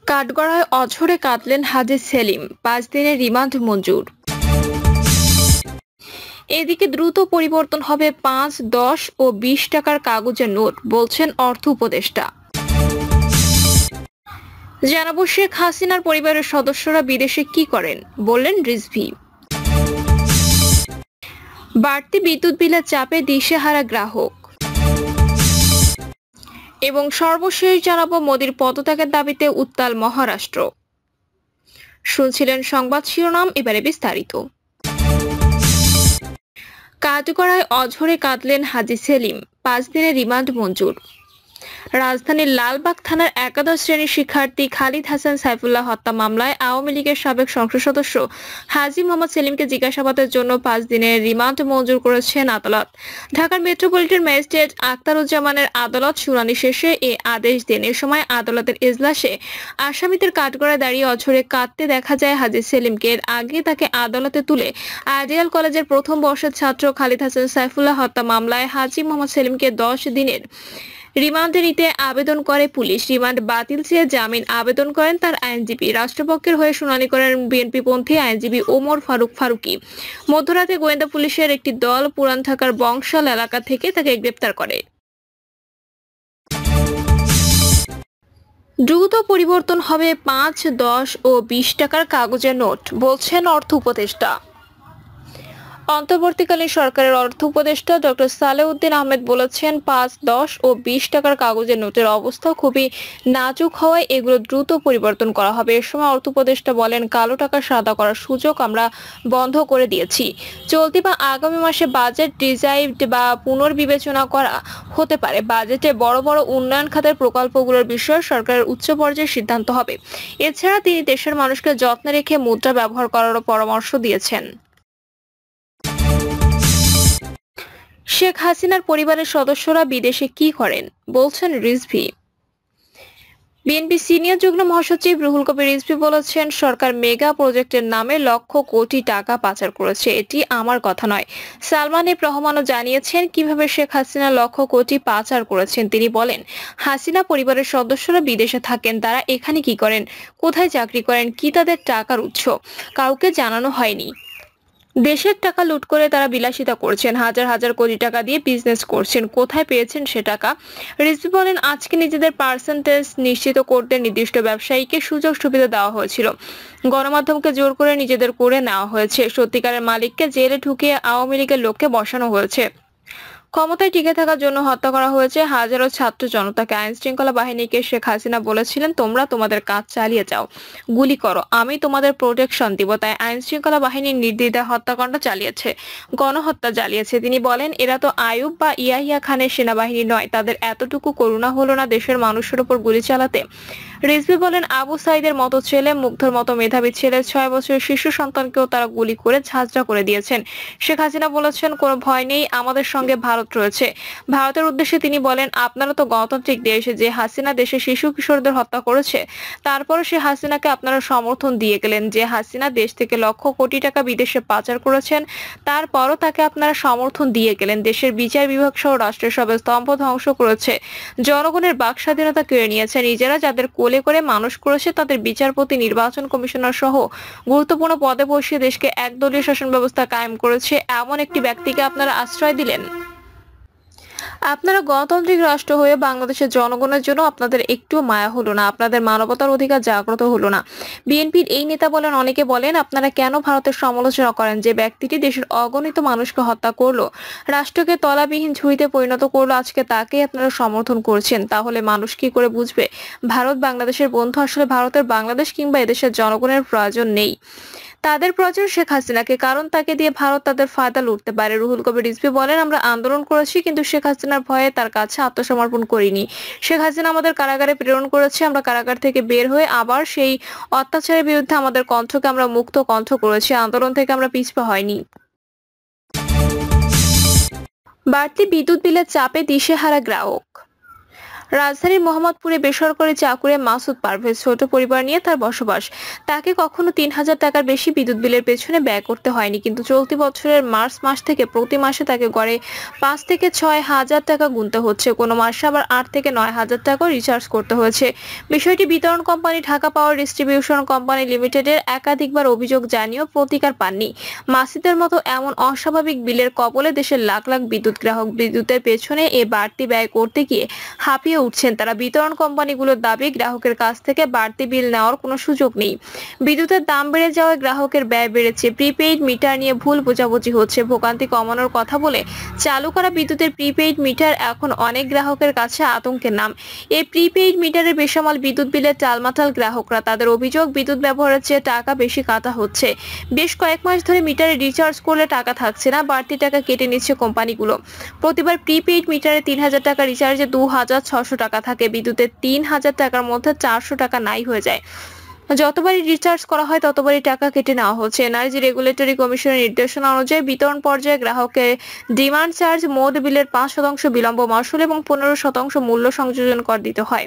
কাঠগড়ায় অঝোরে কাঁদলেন হাজী সেলিম, 5 দিনের রিমান্ড মঞ্জুর। এদিকে দ্রুত পরিবর্তন হবে 5, 10 ও 20 টাকার কাগজের নোট, বলছেন অর্থ উপদেষ্টা। জানাবো শেখ হাসিনার পরিবারের সদস্যরা বিদেশে কি করেন, বললেন রিজভী। বাড়তি বিদ্যুৎ বিলের চাপে দিশেহারা গ্রাহক। এবং সর্বশেষ জানাবো মোদির পদত্যাগের দাবিতে উত্তাল মহারাষ্ট্র। শুনছিলেন সংবাদ শিরোনাম, এবারে বিস্তারিত। কাঠগড়ায় অঝোরে কাঁদলেন হাজী সেলিম, 5 দিনের রিমান্ড মঞ্জুর। রাজধানীর লালবাগ থানার একাদশ শ্রেণীর শিক্ষার্থী খালিদ হাসান সাইফুল্লাহ হত্যা মামলায় আওয়ামী লীগের সাবেক সংসদ সদস্য হাজী মোহাম্মদ সেলিমকে জিজ্ঞাসাবাদের জন্য 5 দিনের রিমান্ড মঞ্জুর করেছেন আদালত। ঢাকার মেট্রোপলিটন ম্যাজিস্ট্রেট আখতারুজ্জামানের আদালত শুনানি শেষে এ আদেশ দেন। এ সময় আদালতের এজলাসে আসামিদের কাঠগড়ায় দাঁড়িয়ে অঝোরে কাঁদতে দেখা যায় হাজী সেলিমকে। এর আগে তাকে আদালতে তুলে আইডিয়াল কলেজের প্রথম বর্ষের ছাত্র খালিদ হাসান সাইফুল্লাহ হত্যা মামলায় হাজী মোহাম্মদ সেলিমকে 10 দিনের রিমান্ডে নিতে আবেদন করে পুলিশ। রিমান্ড বাতিল চেয়ে জামিন আবেদন করেন তার আইনজীবী। রাষ্ট্রপক্ষের হয়ে শুনানি করেন বিএনপিপন্থী আইনজীবী ওমর ফারুকি। মধ্যরাতে গোয়েন্দা পুলিশের একটি দল পুরান ঢাকার বংশাল এলাকা থেকে তাকে গ্রেপ্তার করে। দ্রুত পরিবর্তন হবে 5, 10 ও 20 টাকার কাগজের নোট, বলছেন অর্থ উপদেষ্টা। অন্তর্বর্তীকালীন সরকারের অর্থ উপদেষ্টা ডক্টর সালেউদ্দিন আহমেদ বলেছেন, 5, 10 ও 20 টাকার কাগজের নোটের অবস্থা খুবই নাজুক হওয়ায় এগুলো দ্রুত পরিবর্তন করা হবে। এ সময় অর্থ উপদেষ্টা বলেন, কালো টাকা সাদা করার সুযোগ আমরা বন্ধ করে দিয়েছি। চলতি বা আগামী মাসে বাজেট রিজাইভড বা পুনর্বিবেচনা করা হতে পারে। বাজেটে বড় বড় উন্নয়ন খাতের প্রকল্পগুলোর বিষয়ে সরকারের উচ্চ পর্যায়ের সিদ্ধান্ত হবে। এছাড়া তিনি দেশের মানুষকে যত্নে রেখে মুদ্রা ব্যবহার করারও পরামর্শ দিয়েছেন। শেখ হাসিনার পরিবারের সদস্যরা বিদেশে কি করেন, বলছেন রিজভী। বিএনপি সিনিয়র যুগ্ম মহাসচিব রুহুল কবির রিজভী বলেছেন, সরকার মেগা প্রজেক্টের নামে লক্ষ কোটি টাকা পাচার করেছে। এটি আমার কথা নয়। সালমান এফ রহমানও জানিয়েছেন কিভাবে শেখ হাসিনা লক্ষ কোটি পাচার করেছেন। তিনি বলেন, হাসিনা পরিবারের সদস্যরা বিদেশে থাকেন, তারা এখানে কি করেন, কোথায় চাকরি করেন, কি তাদের টাকার উৎস, কাউকে জানানো হয়নি। দেশের টাকা লুট করে তারা বিলাসিতা করছেন, হাজার হাজার কোটি টাকা দিয়ে বিজনেস করছেন। কোথায় পেয়েছেন সে টাকা? রিজভী বলেন, আজকে নিজেদের পার্সেন্টেজ নিশ্চিত করতে নির্দিষ্ট ব্যবসায়ীকে সুযোগ সুবিধা দেওয়া হয়েছিল। গণমাধ্যমকে জোর করে নিজেদের করে নেওয়া হয়েছে। সত্যিকারের মালিককে জেলে ঢুকিয়ে আওয়ামী লীগের লোককে বসানো হয়েছে। ক্ষমতায় টিকে থাকার জন্য হত্যা করা হয়েছে হাজারো ছাত্র জনতাকে। আইন শৃঙ্খলা বাহিনীকে শেখ হাসিনা বলেছিলেন, তোমরা তোমাদের কাজ চালিয়ে যাও, গুলি করো, আমি তোমাদের প্রোটেকশন দিব। তাই আইন শৃঙ্খলা বাহিনী নির্দ্বিধায় হত্যাকাণ্ড চালিয়েছে, গণহত্যা চালিয়েছে। তিনি বলেন, এরা তো আইয়ুব বা ইয়াহিয়া খানের সেনাবাহিনী নয়, তাদের এতটুকু করুণা হলো না দেশের মানুষের উপর গুলি চালাতে। রিজভী বলেন, আবু সাইদের মতো ছেলে, মুগ্ধর মতো মেধাবী ছেলে, 6 বছরের শিশু সন্তানকেও তারা গুলি করে ঝাঁঝরা করে দিয়েছেন। শেখ হাসিনা বলেছেন, কোনো ভয় নেই, আমাদের সঙ্গে ভারত রয়েছে। ভারতের উদ্দেশ্যে তিনি বলেন, আপনারা তো গণতান্ত্রিক দেশ, যে হাসিনা দেশে শিশু কিশোরদের হত্যা করেছে তারপরও সে হাসিনাকে আপনারা সমর্থন দিয়ে গেলেন। যে হাসিনা দেশ থেকে লক্ষ কোটি টাকা বিদেশে পাচার করেছেন তারপরও তাকে আপনারা সমর্থন দিয়ে গেলেন। দেশের বিচার বিভাগ সহ রাষ্ট্রের সব স্তম্ভ ধ্বংস করেছে, জনগণের বাক স্বাধীনতা কেড়ে নিয়েছে। নিজেরা যাদের কোলে করে মানুষ করেছে তাদের বিচারপতি, নির্বাচন কমিশনার সহ গুরুত্বপূর্ণ পদে বসিয়ে দেশকে একদলীয় শাসন ব্যবস্থা কায়েম করেছে এমন একটি ব্যক্তিকে আপনারা আশ্রয় দিলেন। আপনারা গণতান্ত্রিক রাষ্ট্র হয়ে বাংলাদেশের জনগণের জন্য আপনাদের একটু মায়া হলো না, আপনাদের মানবতার অধিকার জাগ্রত হলো না। বিএনপির এই নেতা বলেন, অনেকে বলেন আপনারা কেন ভারতের সমালোচনা করেন? যে ব্যক্তিটি দেশের অগণিত মানুষকে হত্যা করলো, রাষ্ট্রকে তলাবিহীন ঝুড়িতে পরিণত করলো, আজকে তাকেই আপনারা সমর্থন করছেন। তাহলে মানুষ কি করে বুঝবে ভারত বাংলাদেশের বন্ধু? আসলে ভারতের বাংলাদেশ কিংবা এদেশের জনগণের প্রয়োজন নেই, তাদের প্রয়োজন শেখ হাসিনাকে, কারণ তাকে দিয়ে ভারত তাদের ফায়দা লুটতে পারে। রুহুল কবির রিজভী বলেন, আমরা আন্দোলন করেছি কিন্তু শেখ হাসিনার ভয়ে তার কাছে আত্মসমর্পণ করিনি। শেখ হাসিনা আমাদের কারাগারে প্রেরণ করেছে, আমরা কারাগার থেকে বের হয়ে আবার সেই অত্যাচারের বিরুদ্ধে আমাদের কণ্ঠকে আমরা মুক্ত কণ্ঠ করেছি। আন্দোলন থেকে আমরা পিছপা হয়নি। বাড়তি বিদ্যুৎ বিলের চাপে দিশেহারা গ্রাহক। রাজধানীর মোহাম্মদপুরে বেসরকারি চাকুরে মাসুদ পারভেজ ছোট পরিবার নিয়ে তার বসবাস। তাকে কখনো ৩,০০০ টাকার বেশি বিদ্যুৎ বিলের পেছনে ব্যয় করতে হয়নি, কিন্তু চলতি বছরের মার্চ মাস থেকে প্রতি মাসে তাকে গড়ে ৫ থেকে ৬,০০০ টাকা গুনতে হচ্ছে। কোনো মাসে আবার ৮ থেকে ৯,০০০ টাকা রিচার্জ করতে হয়েছে। বিষয়টি বিতরণ company Dhaka power distribution company লিমিটেডের একাধিকবার অভিযোগ জানিয়েও প্রতিকার পাননি। মাসুদের মতো এমন অস্বাভাবিক বিলের কবলে দেশের লাখ লাখ বিদ্যুৎ গ্রাহক। বিদ্যুতের পেছনে এ বাড়তি ব্যয় করতে গিয়ে হাঁপিয়ে উঠছেন তারা। বিতরণ কোম্পানিগুলোর দাবি, গ্রাহকের কাছ থেকে বাড়তি বিল নেওয়ার কোনো সুযোগ নেই। বিদ্যুতের দাম বেড়ে যাওয়ায় গ্রাহকের ব্যয় বেড়েছে। প্রিপেইড মিটার নিয়ে ভুল বোঝাবুঝি হচ্ছে। ভোগান্তি কমানোর কথা বলে চালু করা বিদ্যুতের প্রিপেইড মিটার এখন অনেক গ্রাহকের কাছে আতঙ্কের নাম। এই প্রিপেইড মিটারের বেসামাল বিদ্যুৎ বিলে টালমাটাল গ্রাহকরা। তাদের অভিযোগ, বিদ্যুৎ ব্যবহারের চেয়ে টাকা বেশি কাটা হচ্ছে। বেশ কয়েক মাস ধরে মিটারে রিচার্জ করলে টাকা থাকছে না, বাড়তি টাকা কেটে নিচ্ছে কোম্পানিগুলো। প্রতিবার প্রিপেইড মিটারে ৩,০০০ টাকা রিচার্জে ২,৬০০ টাকা থাকে। বিদ্যুতের ৩,০০০ টাকার মধ্যে ৪০০ টাকা নাই হয়ে যায়। যতবারই রিচার্জ করা হয় ততবারই টাকা কেটে নেওয়া হচ্ছে। এনার্জি রেগুলেটরি কমিশনের নির্দেশনা অনুযায়ী বিতরণ পর্যায়ে গ্রাহকের ডিমান্ড চার্জ, মোট বিলের ৫% বিলম্ব মাশুল এবং ১৫% মূল্য সংযোজন কর দিতে হয়।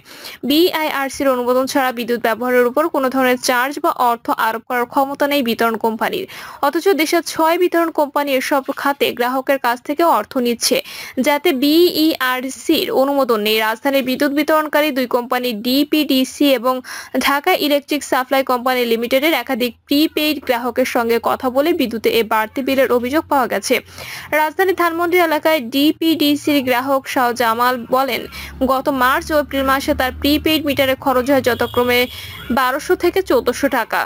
বিআইআরসির অনুমোদন ছাড়া বিদ্যুৎ ব্যবহারের উপর কোনো ধরনের চার্জ বা অর্থ আরোপ করার ক্ষমতা নেই বিতরণ কোম্পানির। অথচ দেশের ৬ বিতরণ কোম্পানি এসব খাতে গ্রাহকের কাছ থেকে অর্থ নিচ্ছে, যাতে বিইআরসির অনুমোদন নেই। রাজধানীর বিদ্যুৎ বিতরণকারী ২ কোম্পানি ডিপিডিসি এবং ঢাকা ইলেকট্রিক সাপ্লাই কোম্পানি লিমিটেডের একাধিক প্রিপেইড গ্রাহকের সঙ্গে কথা বলে বিদ্যুতে এ বাড়তি বিলের অভিযোগ পাওয়া গেছে। রাজধানীর ধানমন্ডি এলাকায় ডিপিডিসির গ্রাহক শাহজামাল বলেন, গত মার্চ ও এপ্রিল মাসে তার প্রিপেইড মিটারে খরচ হয় যথাক্রমে ১২০০ থেকে ১৪০০ টাকা।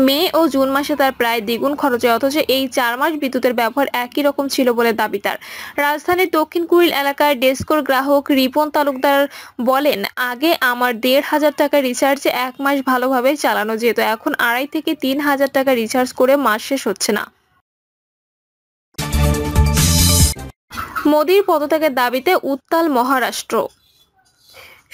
মে ও জুন মাসে তার প্রায় দ্বিগুণ খরচ হয়। অথচ এই ৪ মাস বিদ্যুতের ব্যবহার একই রকম ছিল বলে দাবি তার। রাজধানীর দক্ষিণ কুড়িল এলাকার ডেস্কোর গ্রাহক রিপন তালুকদার বলেন, আগে আমার ১,৫০০ টাকা রিচার্জে ১ মাস ভালোভাবে চালানো যেত, এখন ২,৫০০ থেকে ৩,০০০ টাকা রিচার্জ করে মাস শেষ হচ্ছে না। মোদির পদত্যাগের দাবিতে উত্তাল মহারাষ্ট্র।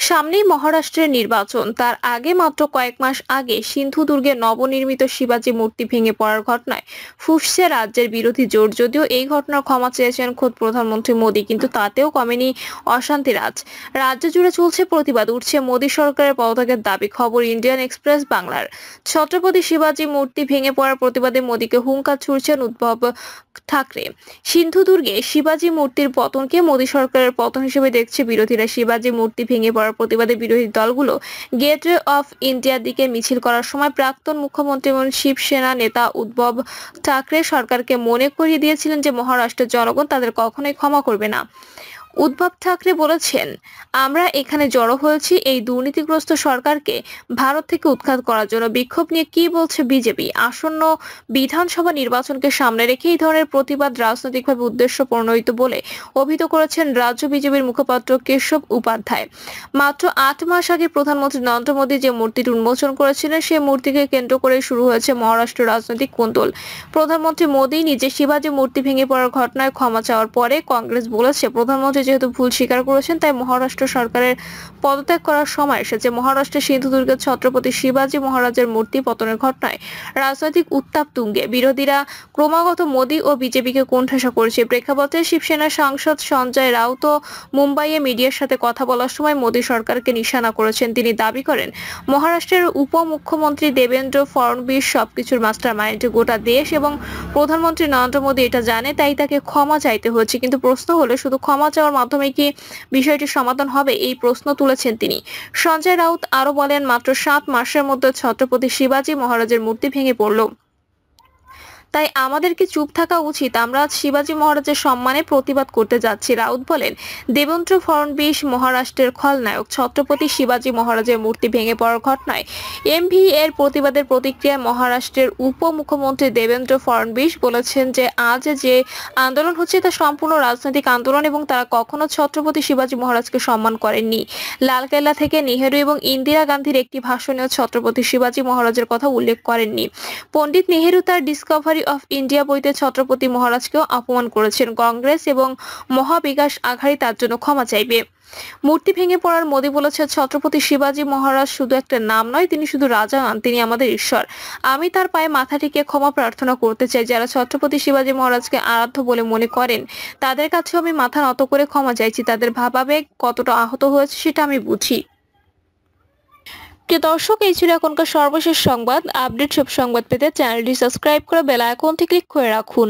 সামনেই মহারাষ্ট্রের নির্বাচন। তার আগে মাত্র কয়েক মাস আগে সিন্ধুদুর্গে নবনির্মিত শিবাজি মূর্তি ভেঙে পড়ার ঘটনায় ফুঁসছে রাজ্যের বিরোধী জোট। যদিও এই ঘটনার ক্ষমা চেয়েছেন খোদ প্রধানমন্ত্রী মোদী, কিন্তু তাতেও কমেনি অশান্তি রাজ। রাজ্য জুড়ে চলছে প্রতিবাদ, উঠছে মোদী সরকারের পদত্যাগের দাবি। খবর ইন্ডিয়ান এক্সপ্রেস বাংলার। ছত্রপতি শিবাজি মূর্তি ভেঙে পড়ার প্রতিবাদে মোদীকে হুঙ্কার ছুড়ছেন উদ্ধব ঠাকরে। সিন্ধুদুর্গে শিবাজি মূর্তির পতনকে মোদী সরকারের পতন হিসেবে দেখছে বিরোধীরা। শিবাজি মূর্তি ভেঙে পড়ার প্রতিবাদে বিরোধী দলগুলো গেটওয়ে অফ ইন্ডিয়ার দিকে মিছিল করার সময় প্রাক্তন মুখ্যমন্ত্রী এবং শিবসেনা নেতা উদ্ধব ঠাকরে সরকারকে মনে করিয়ে দিয়েছিলেন যে মহারাষ্ট্রের জনগণ তাদের কখনোই ক্ষমা করবে না। উদ্ধব ঠাকরে বলেছেন, আমরা এখানে জড়ো হয়েছি এই দুর্নীতিগ্রস্ত সরকারকে ভারত থেকে উৎখাত করার জন্য। বিক্ষোভ নিয়ে কি বলছে বিজেপি? আসন্ন বিধানসভা নির্বাচনকে সামনে রেখে এই ধরনের প্রতিবাদ রাজনৈতিকভাবে উদ্দেশ্য প্রণোদিত বলে অভিহিত করেছেন রাজ্য বিজেপির মুখপাত্র কেশব উপাধ্যায়। মাত্র ৮ মাস আগে প্রধানমন্ত্রী নরেন্দ্র মোদী যে মূর্তিটি উন্মোচন করেছিলেন, সেই মূর্তিকে কেন্দ্র করে শুরু হয়েছে মহারাষ্ট্র রাজনৈতিক কোন্দল। প্রধানমন্ত্রী মোদী নিজে শিবাজি মূর্তি ভেঙে পড়ার ঘটনায় ক্ষমা চাওয়ার পরে কংগ্রেস বলেছে, প্রধানমন্ত্রী যেহেতু ভুল স্বীকার করেছেন, তাই মহারাষ্ট্র সরকারের পদত্যাগ করার সময় এসেছে। মহারাষ্ট্রের সিন্ধুদুর্গের ছত্রপতি শিবাজি মহারাজের মূর্তি পতনের ঘটনায় রাজনৈতিক উত্তাপ তুঙ্গে। বিরোধীরা ক্রমাগত মোদী ও বিজেপিকে কোণঠাসা করেছে। প্রেক্ষাপটে শিবসেনা সাংসদ সঞ্জয় রাউত মুম্বাইয়ে মিডিয়ার সাথে কথা বলার সময় মোদী সরকারকে নিশানা করেছেন। তিনি দাবি করেন, মহারাষ্ট্রের উপমুখ্যমন্ত্রী দেবেন্দ্র ফড়নবিস সবকিছুর মাস্টার মাইন্ড। গোটা দেশ এবং প্রধানমন্ত্রী নরেন্দ্র মোদী এটা জানে, তাই তাকে ক্ষমা চাইতে হচ্ছে। কিন্তু প্রশ্ন হলো, শুধু ক্ষমা চাওয়ার মাধ্যমে কি বিষয়টির সমাধান হবে? এই প্রশ্ন তুলেছেন তিনি। সঞ্জয় রাউত আরো বলেন, মাত্র ৭ মাসের মধ্যে ছত্রপতি শিবাজি মহারাজের মূর্তি ভেঙে পড়ল, তাই আমাদের কি চুপ থাকা উচিত? আমরা আজ শিবাজি মহারাজের সম্মানে প্রতিবাদ করতে যাচ্ছি। রাউত বলেন, দেবেন্দ্র ফড়নবিস মহারাষ্ট্রের খলনায়ক। ছত্রপতি শিবাজি মহারাজের মূর্তি ভেঙে পড়ার ঘটনায় এমভি এর প্রতিবাদের প্রতিক্রিয়ায় মহারাষ্ট্রের উপমুখ্যমন্ত্রী দেবেন্দ্র ফড়নবিস বলেছেন যে আজ যে আন্দোলন হচ্ছে তা সম্পূর্ণ রাজনৈতিক আন্দোলন এবং তারা কখনো ছত্রপতি শিবাজি মহারাজকে সম্মান করেননি। লালকেল্লা থেকে নেহেরু এবং ইন্দিরা গান্ধীর একটি ভাষণেও ছত্রপতি শিবাজি মহারাজের কথা উল্লেখ করেননি। পণ্ডিত নেহেরু তার ডিসকভারি গ্লোরি অফ ইন্ডিয়া বইতে ছত্রপতি মহারাজকেও অপমান করেছেন কংগ্রেস এবং মহাবিকাশ আঘাড়ি তার জন্য ক্ষমা চাইবে। মূর্তি ভেঙে পড়ার মোদি বলেছে, ছত্রপতি শিবাজী মহারাজ শুধু একটা নাম নয়, তিনি শুধু রাজা নন, তিনি আমাদের ঈশ্বর। আমি তার পায়ে মাথা ঠেকিয়ে ক্ষমা প্রার্থনা করতে চাই। যারা ছত্রপতি শিবাজী মহারাজকে আরাধ্য বলে মনে করেন তাদের কাছেও আমি মাথা নত করে ক্ষমা চাইছি। তাদের ভাবাবেগ কতটা আহত হয়েছে সেটা আমি বুঝি। প্রিয় দর্শক, এই ছিল এখনকার সর্বশেষ সংবাদ। আপডেট সব সংবাদ পেতে চ্যানেলটি সাবস্ক্রাইব করে বেল আইকনটি ক্লিক করে রাখুন।